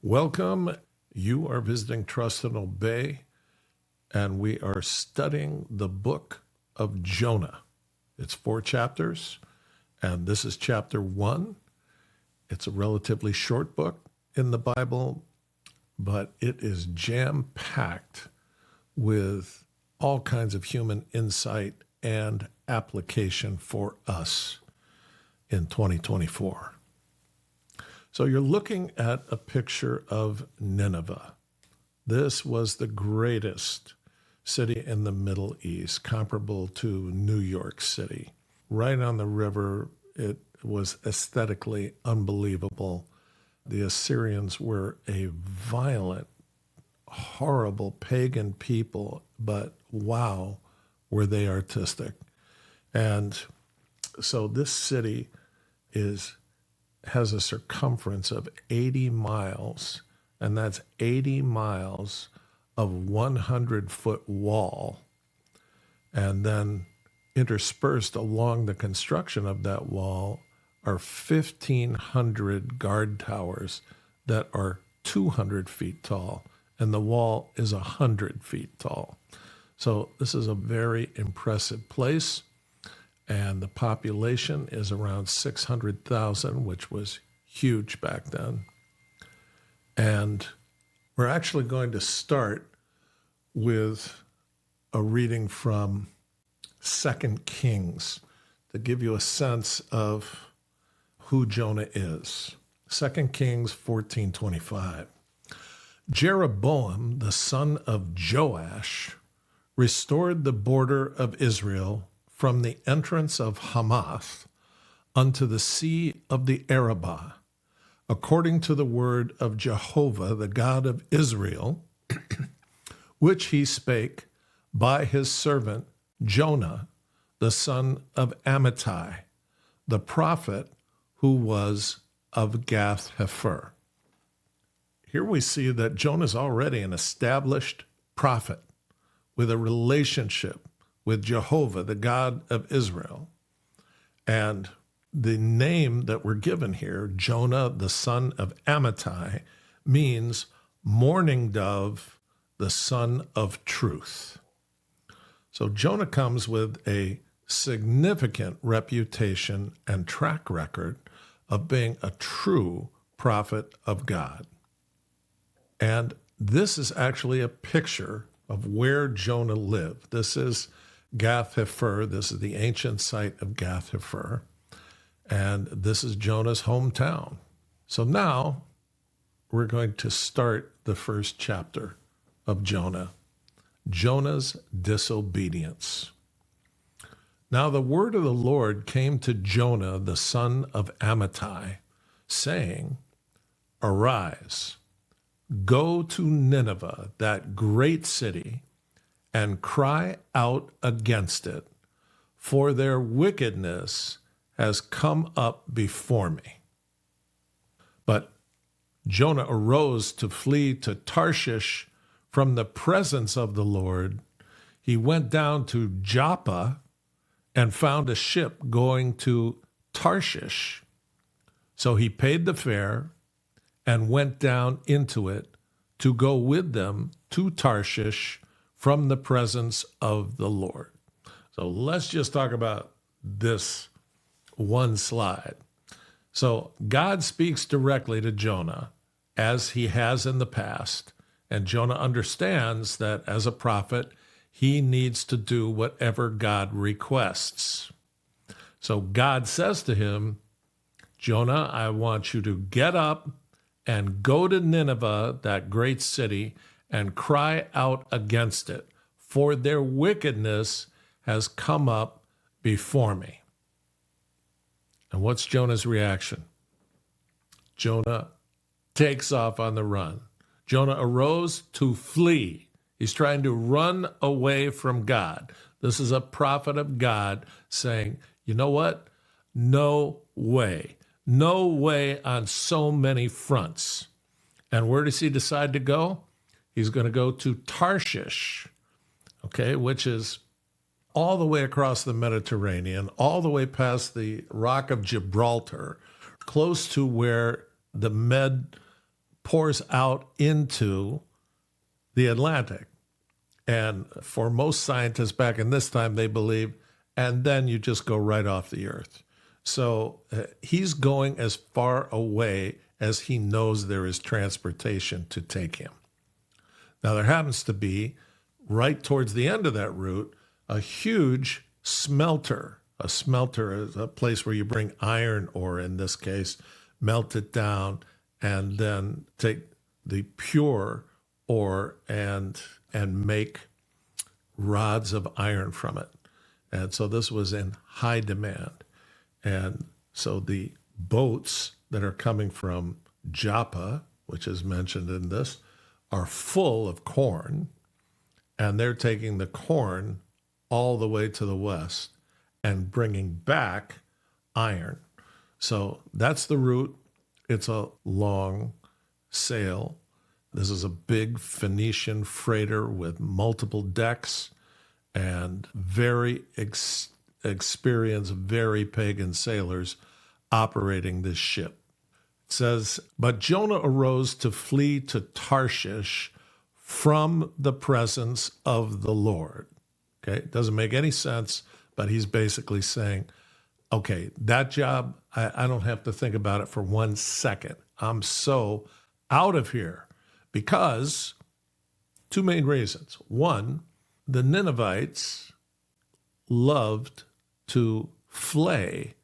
Welcome. You are visiting Trust and Obey, and we are studying the Book of Jonah. It's 4 chapters, and this is chapter 1. It's a relatively short book in the Bible, but it is jam-packed with all kinds of human insight and application for us in 2024. So you're looking at a picture of Nineveh. This was the greatest city in the Middle East, comparable to New York City. Right on the river, it was aesthetically unbelievable. The Assyrians were a violent, horrible pagan people, but wow, were they artistic. And so this city has a circumference of 80 miles, and that's 80 miles of 100-foot wall. And then interspersed along the construction of that wall are 1,500 guard towers that are 200 feet tall, and the wall is 100 feet tall. So this is a very impressive place. And the population is around 600,000, which was huge back then. And we're actually going to start with a reading from 2 Kings to give you a sense of who Jonah is. 2 Kings 14:25. Jeroboam, the son of Joash, restored the border of Israel from the entrance of Hamath unto the sea of the Arabah, according to the word of Jehovah, the God of Israel, which he spake by his servant Jonah, the son of Amittai, the prophet who was of Gath-hepher. Here we see that Jonah is already an established prophet with a relationship with Jehovah, the God of Israel. And the name that we're given here, Jonah, the son of Amittai, means mourning dove, the son of truth. So Jonah comes with a significant reputation and track record of being a true prophet of God. And this is actually a picture of where Jonah lived. This is Gath-hepher. This is the ancient site of Gath-hepher. And this is Jonah's hometown. So now we're going to start the first chapter of Jonah, Jonah's disobedience. Now the word of the Lord came to Jonah, the son of Amittai, saying, Arise, go to Nineveh, that great city, and cry out against it, for their wickedness has come up before me. But Jonah arose to flee to Tarshish from the presence of the Lord. He went down to Joppa and found a ship going to Tarshish. So he paid the fare and went down into it to go with them to Tarshish from the presence of the Lord. So let's just talk about this one slide. So God speaks directly to Jonah, as he has in the past, and Jonah understands that as a prophet, he needs to do whatever God requests. So God says to him, Jonah, I want you to get up and go to Nineveh, that great city, and cry out against it, for their wickedness has come up before me. And what's Jonah's reaction? Jonah takes off on the run. Jonah arose to flee. He's trying to run away from God. This is a prophet of God saying, you know what? No way. No way on so many fronts. And where does he decide to go? He's going to go to Tarshish, okay, which is all the way across the Mediterranean, all the way past the Rock of Gibraltar, close to where the Med pours out into the Atlantic. And for most scientists back in this time, they believe, and then you just go right off the earth. So he's going as far away as he knows there is transportation to take him. Now, there happens to be, right towards the end of that route, a huge smelter. A smelter is a place where you bring iron ore, in this case, melt it down, and then take the pure ore and make rods of iron from it. And so this was in high demand. And so the boats that are coming from Joppa, which is mentioned in this, are full of corn, and they're taking the corn all the way to the west and bringing back iron. So that's the route. It's a long sail. This is a big Phoenician freighter with multiple decks and very experienced, very pagan sailors operating this ship. It says, but Jonah arose to flee to Tarshish from the presence of the Lord. Okay, it doesn't make any sense, but he's basically saying, okay, that job, I don't have to think about it for 1 second. I'm so out of here. Because two main reasons. One, the Ninevites loved to flay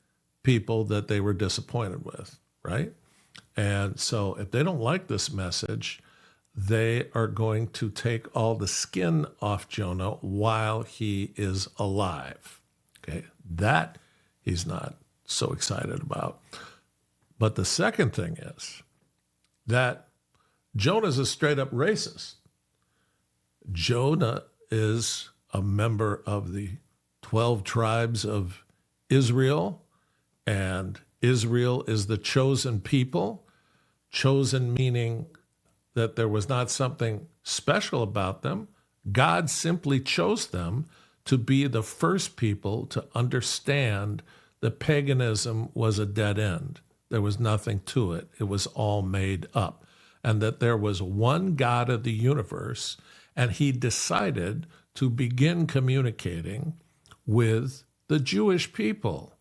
people that they were disappointed with, right? And so if they don't like this message, they are going to take all the skin off Jonah while he is alive. Okay, that he's not so excited about. But the second thing is that Jonah's a straight up racist. Jonah is a member of the 12 tribes of Israel, and Israel is the chosen people. Chosen meaning that there was not something special about them. God simply chose them to be the first people to understand that paganism was a dead end. There was nothing to it. It was all made up. And that there was one God of the universe, and he decided to begin communicating with the Jewish people.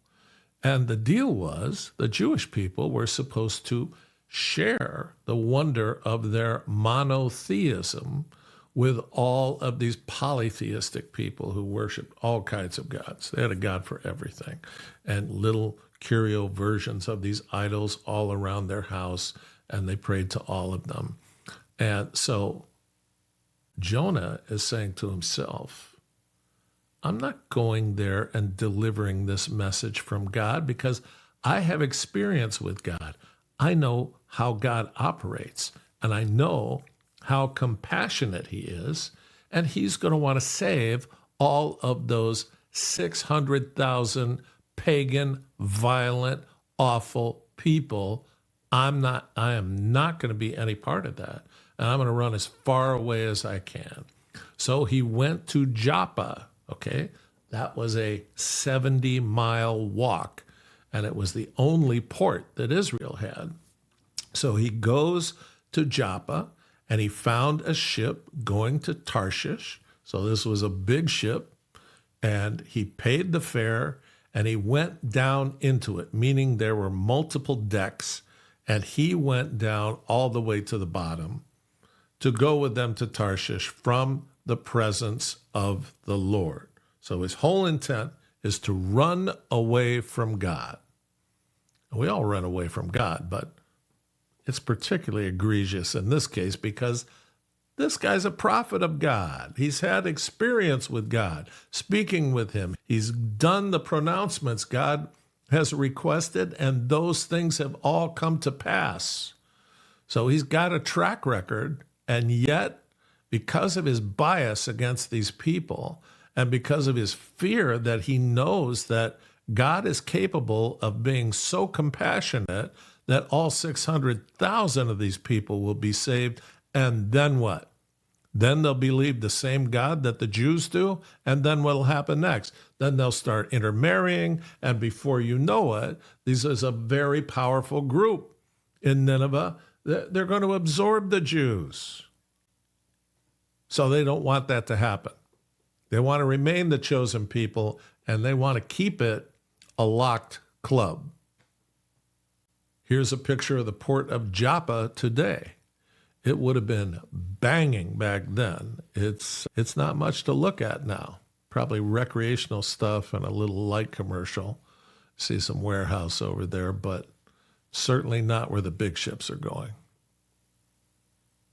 And the deal was the Jewish people were supposed to share the wonder of their monotheism with all of these polytheistic people who worshiped all kinds of gods. They had a god for everything, and little curio versions of these idols all around their house, and they prayed to all of them. And so Jonah is saying to himself, I'm not going there and delivering this message from God because I have experience with God. I know how God operates, and I know how compassionate he is, and he's going to want to save all of those 600,000 pagan, violent, awful people. I am not going to be any part of that. And I'm going to run as far away as I can. So he went to Joppa, okay? That was a 70-mile walk, and it was the only port that Israel had. So he goes to Joppa, and he found a ship going to Tarshish. So this was a big ship, and he paid the fare, and he went down into it, meaning there were multiple decks, and he went down all the way to the bottom to go with them to Tarshish from the presence of the Lord. So his whole intent is to run away from God. We all run away from God, but it's particularly egregious in this case because this guy's a prophet of God. He's had experience with God, speaking with him. He's done the pronouncements God has requested, and those things have all come to pass. So he's got a track record, and yet, because of his bias against these people, and because of his fear that he knows that God is capable of being so compassionate that all 600,000 of these people will be saved, and then what? Then they'll believe the same God that the Jews do, and then what'll happen next? Then they'll start intermarrying, and before you know it, this is a very powerful group in Nineveh They're going to absorb the Jews. So they don't want that to happen. They want to remain the chosen people, and they want to keep it a locked club. Here's a picture of the port of Joppa today. It would have been banging back then. It's not much to look at now. Probably recreational stuff and a little light commercial. See some warehouse over there, but certainly not where the big ships are going.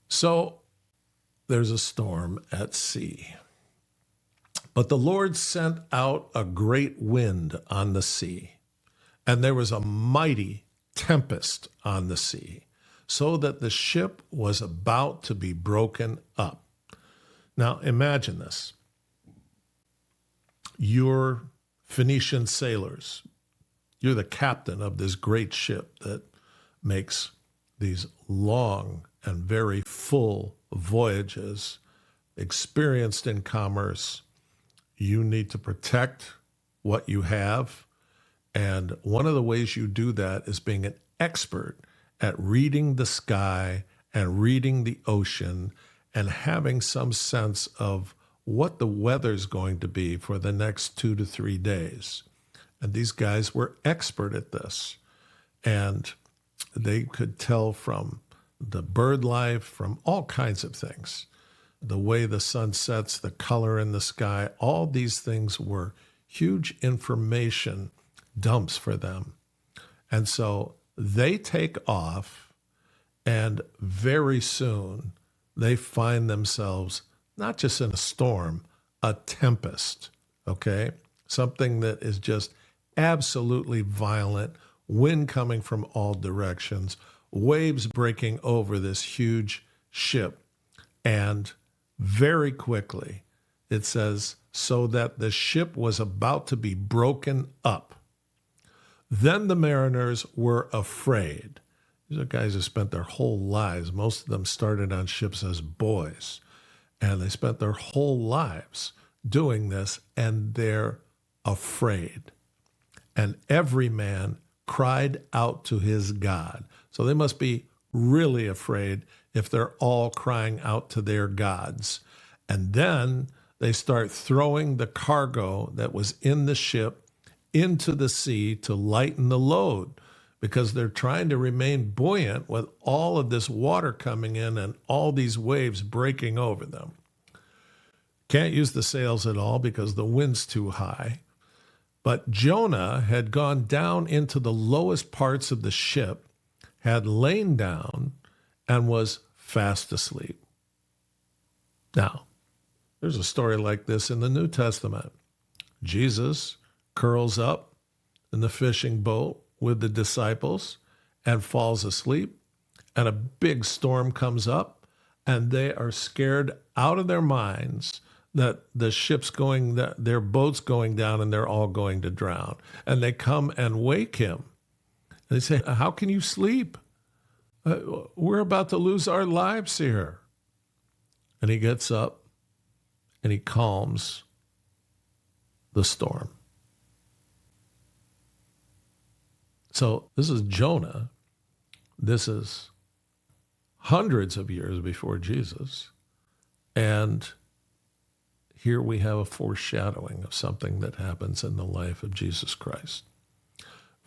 So there's a storm at sea. But the Lord sent out a great wind on the sea, and there was a mighty tempest on the sea, so that the ship was about to be broken up. Now imagine this. You're Phoenician sailors. You're the captain of this great ship that makes these long and very full voyages, experienced in commerce. You need to protect what you have. And one of the ways you do that is being an expert at reading the sky and reading the ocean and having some sense of what the weather's going to be for the next 2 to 3 days. And these guys were expert at this. And they could tell from the bird life, from all kinds of things. The way the sun sets, the color in the sky, all these things were huge information dumps for them. And so they take off, and very soon they find themselves not just in a storm, a tempest, okay? Something that is just absolutely violent, wind coming from all directions, waves breaking over this huge ship. And very quickly, it says, so that the ship was about to be broken up. Then the mariners were afraid. These are guys who spent their whole lives. Most of them started on ships as boys. And they spent their whole lives doing this, and they're afraid. And every man cried out to his God. So they must be really afraid if they're all crying out to their gods. And then they start throwing the cargo that was in the ship into the sea to lighten the load, because they're trying to remain buoyant with all of this water coming in and all these waves breaking over them. Can't use the sails at all because the wind's too high. But Jonah had gone down into the lowest parts of the ship, had lain down, and was fast asleep. Now, there's a story like this in the New Testament. Jesus curls up in the fishing boat with the disciples and falls asleep, and a big storm comes up, and they are scared out of their minds that the ship's going, that their boat's going down, and they're all going to drown. And they come and wake him. And they say, how can you sleep? We're about to lose our lives here. And he gets up and he calms the storm. So this is Jonah. This is hundreds of years before Jesus. And here we have a foreshadowing of something that happens in the life of Jesus Christ.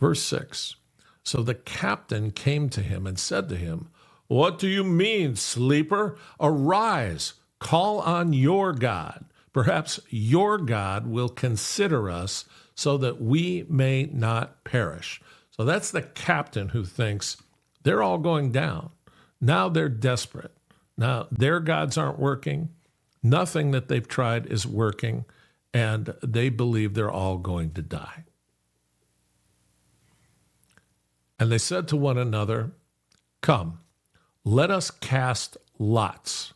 Verse 6, so the captain came to him and said to him, what do you mean, sleeper? Arise, call on your God. Perhaps your God will consider us so that we may not perish. So that's the captain who thinks they're all going down. Now they're desperate. Now their gods aren't working. Nothing that they've tried is working, and they believe they're all going to die. And they said to one another, come, let us cast lots,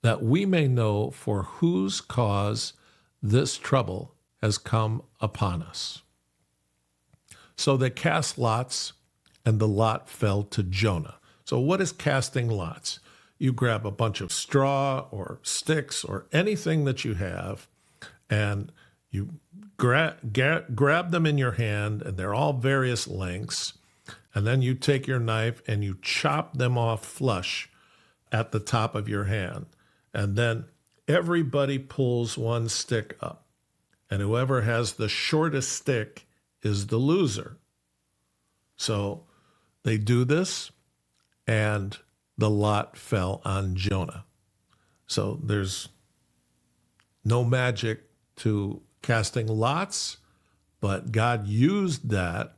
that we may know for whose cause this trouble has come upon us. So they cast lots, and the lot fell to Jonah. So what is casting lots? You grab a bunch of straw or sticks or anything that you have, and you grab them in your hand, and they're all various lengths, And then you take your knife and you chop them off flush at the top of your hand. And then everybody pulls one stick up. And whoever has the shortest stick is the loser. So they do this, and the lot fell on Jonah. So there's no magic to casting lots, but God used that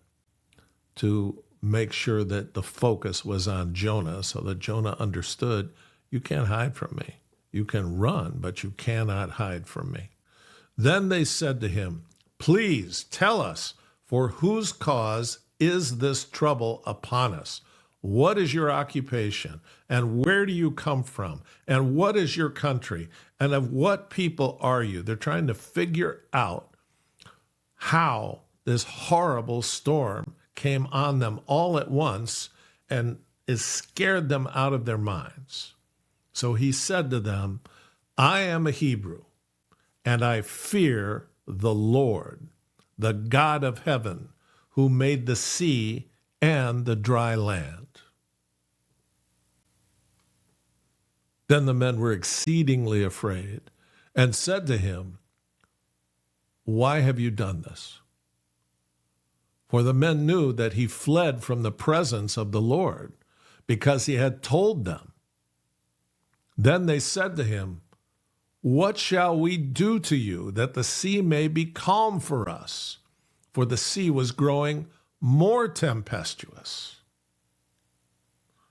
to make sure that the focus was on Jonah, so that Jonah understood, you can't hide from me. You can run, but you cannot hide from me. Then they said to him, please tell us, for whose cause is this trouble upon us? What is your occupation? And where do you come from? And what is your country? And of what people are you? They're trying to figure out how this horrible storm came on them all at once and it scared them out of their minds. So he said to them, I am a Hebrew, and I fear the Lord, the God of heaven, who made the sea and the dry land. Then the men were exceedingly afraid and said to him, why have you done this? For the men knew that he fled from the presence of the Lord, because he had told them. Then they said to him, what shall we do to you that the sea may be calm for us? For the sea was growing more tempestuous.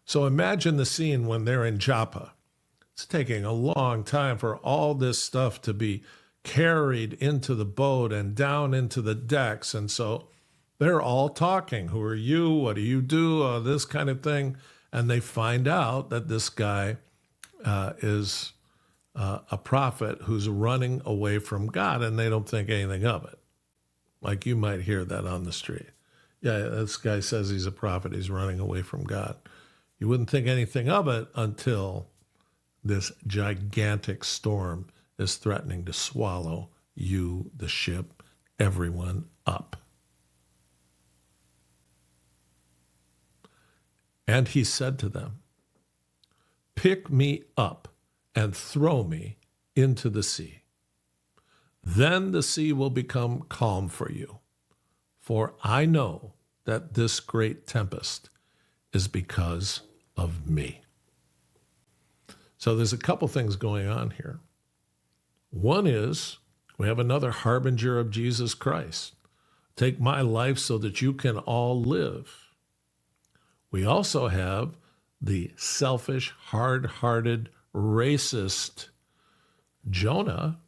So imagine the scene when they're in Joppa. It's taking a long time for all this stuff to be carried into the boat and down into the decks. And so they're all talking. Who are you? What do you do? This kind of thing. And they find out that this guy is a prophet who's running away from God, and they don't think anything of it. Like you might hear that on the street. Yeah, this guy says he's a prophet. He's running away from God. You wouldn't think anything of it until this gigantic storm is threatening to swallow you, the ship, everyone up. And he said to them, pick me up and throw me into the sea. Then the sea will become calm for you. For I know that this great tempest is because of me. So there's a couple things going on here. One is we have another harbinger of Jesus Christ. Take my life so that you can all live. We also have the selfish, hard-hearted, racist Jonah,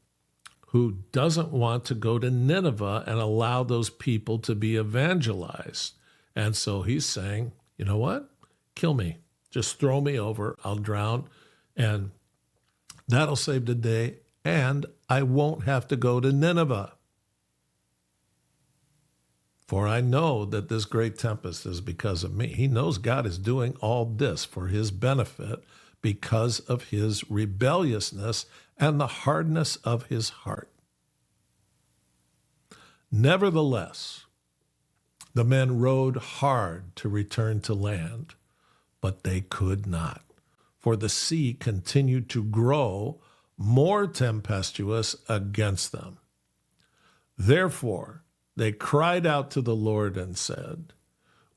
who doesn't want to go to Nineveh and allow those people to be evangelized. And so he's saying, you know what? Kill me. Just throw me over. I'll drown. And that'll save the day. And I won't have to go to Nineveh. For I know that this great tempest is because of me. He knows God is doing all this for his benefit because of his rebelliousness and the hardness of his heart. Nevertheless, the men rowed hard to return to land, but they could not, for the sea continued to grow more tempestuous against them. Therefore, they cried out to the Lord and said,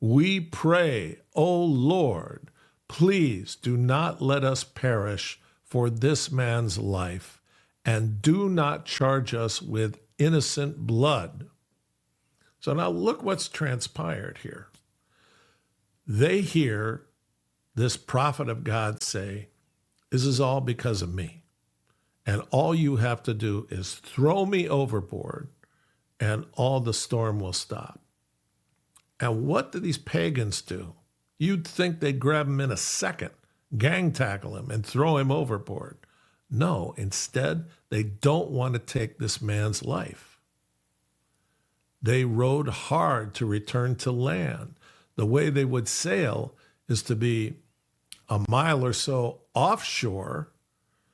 we pray, O Lord, please do not let us perish for this man's life, and do not charge us with innocent blood. So now look what's transpired here. They hear this prophet of God say, this is all because of me. And all you have to do is throw me overboard and all the storm will stop. And what do these pagans do? You'd think they'd grab him in a second, gang tackle him, and throw him overboard. No, instead, they don't want to take this man's life. They rowed hard to return to land. The way they would sail is to be a mile or so offshore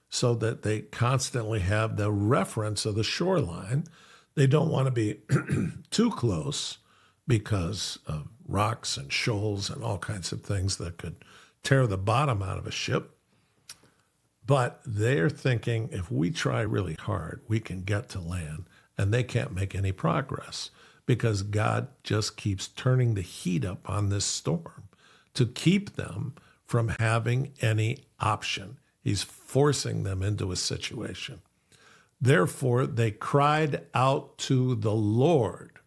so that they constantly have the reference of the shoreline. They don't want to be too close because of rocks and shoals and all kinds of things that could tear the bottom out of a ship. But they're thinking if we try really hard, we can get to land, and they can't make any progress because God just keeps turning the heat up on this storm to keep them from having any option. He's forcing them into a situation. Therefore, they cried out to the Lord,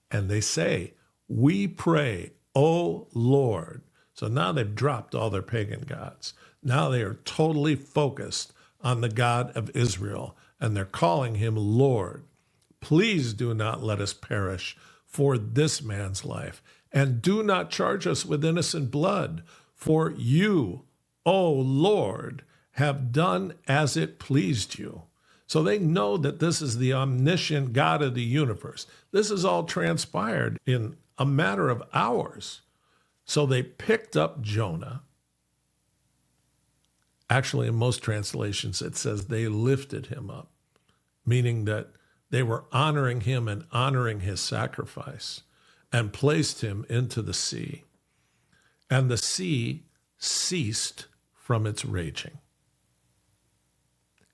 and they say, "We pray, O Lord." So now they've dropped all their pagan gods. Now they are totally focused on the God of Israel, and they're calling him Lord. Please do not let us perish for this man's life, and do not charge us with innocent blood, for you, O Lord, have done as it pleased you. So they know that this is the omniscient God of the universe. This is all transpired in a matter of hours. So they picked up Jonah. Actually, in most translations, it says they lifted him up, meaning that they were honoring him and honoring his sacrifice, and placed him into the sea. And the sea ceased from its raging.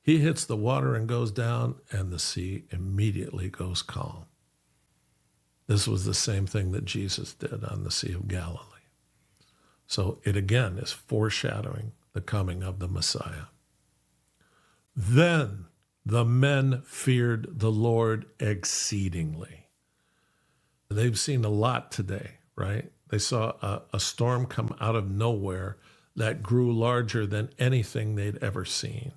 He hits the water and goes down, and the sea immediately goes calm. This was the same thing that Jesus did on the Sea of Galilee. So it again is foreshadowing the coming of the Messiah. Then the men feared the Lord exceedingly. They've seen a lot today, right? They saw a storm come out of nowhere that grew larger than anything they'd ever seen.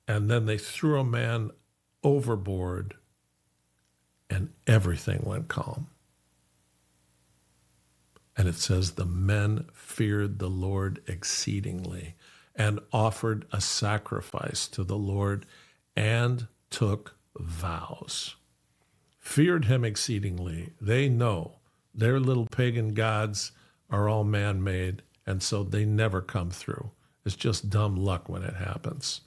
And then they threw a man overboard, and everything went calm. And it says the men feared the Lord exceedingly and offered a sacrifice to the Lord and took vows. Feared him exceedingly. They know their little pagan gods are all man-made, and so they never come through. It's just dumb luck when it happens.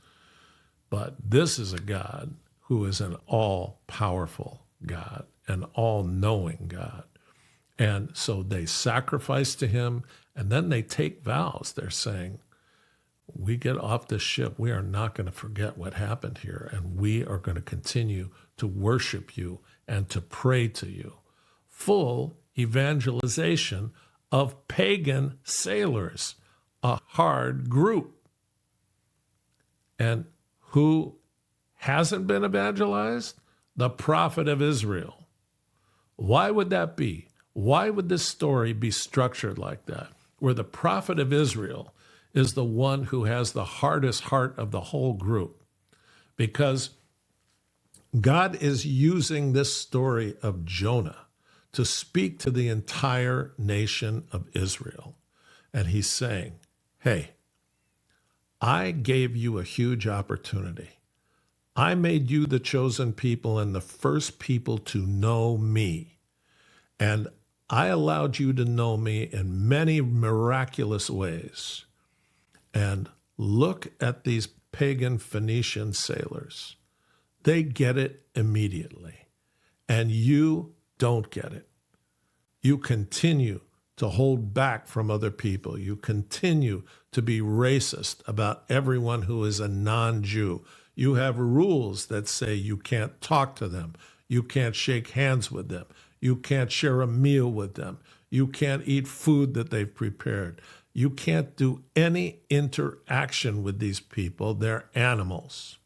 But this is a God who is an all-powerful God, an all-knowing God. And so they sacrifice to him, and then they take vows. They're saying, we get off this ship, we are not going to forget what happened here, and we are going to continue to worship you and to pray to you. Full evangelization of pagan sailors, a hard group. And who hasn't been evangelized? The prophet of Israel. Why would that be? Why would this story be structured like that, where the prophet of Israel is the one who has the hardest heart of the whole group? Because God is using this story of Jonah to speak to the entire nation of Israel. And he's saying, hey, I gave you a huge opportunity. I made you the chosen people and the first people to know me. And I allowed you to know me in many miraculous ways. And look at these pagan Phoenician sailors. They get it immediately. And you don't get it. You continue to hold back from other people. You continue to be racist about everyone who is a non-Jew. You have rules that say you can't talk to them. You can't shake hands with them. You can't share a meal with them. You can't eat food that they've prepared. You can't do any interaction with these people. They're animals.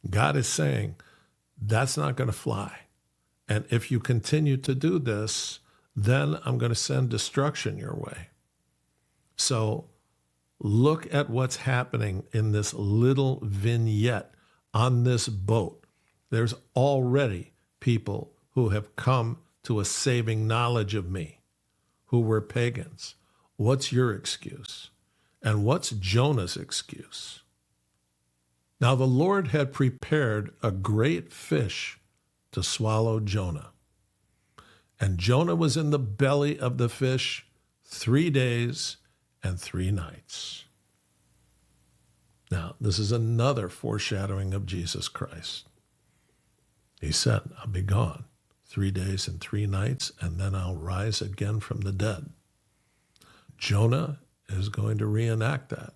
God is saying, that's not going to fly. And if you continue to do this, then I'm going to send destruction your way. So look at what's happening in this little vignette on this boat. There's already people who have come to a saving knowledge of me, who were pagans. What's your excuse? And what's Jonah's excuse? Now the Lord had prepared a great fish to swallow Jonah. And Jonah was in the belly of the fish 3 days and 3 nights. Now, this is another foreshadowing of Jesus Christ. He said, I'll be gone 3 days and 3 nights, and then I'll rise again from the dead. Jonah is going to reenact that.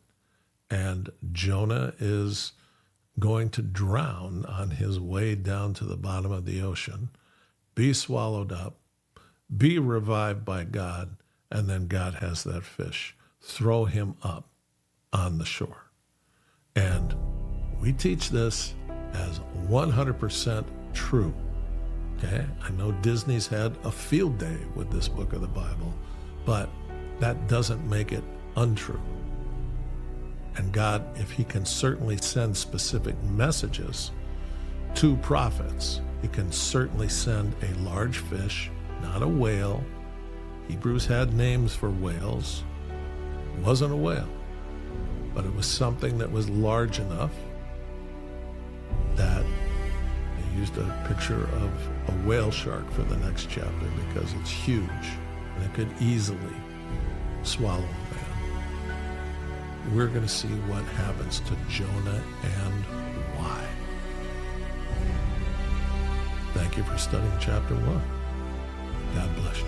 And Jonah is going to drown on his way down to the bottom of the ocean, be swallowed up, be revived by God, and then God has that fish throw him up on the shore. And we teach this as 100% true. Okay? I know Disney's had a field day with this book of the Bible, but that doesn't make it untrue. And God, if he can certainly send specific messages to prophets, he can certainly send a large fish, not a whale. Hebrews had names for whales. It wasn't a whale, but it was something that was large enough that they used a picture of a whale shark for the next chapter because it's huge and it could easily swallow a man. We're going to see what happens to Jonah and why. Thank you for studying chapter 1. God bless you.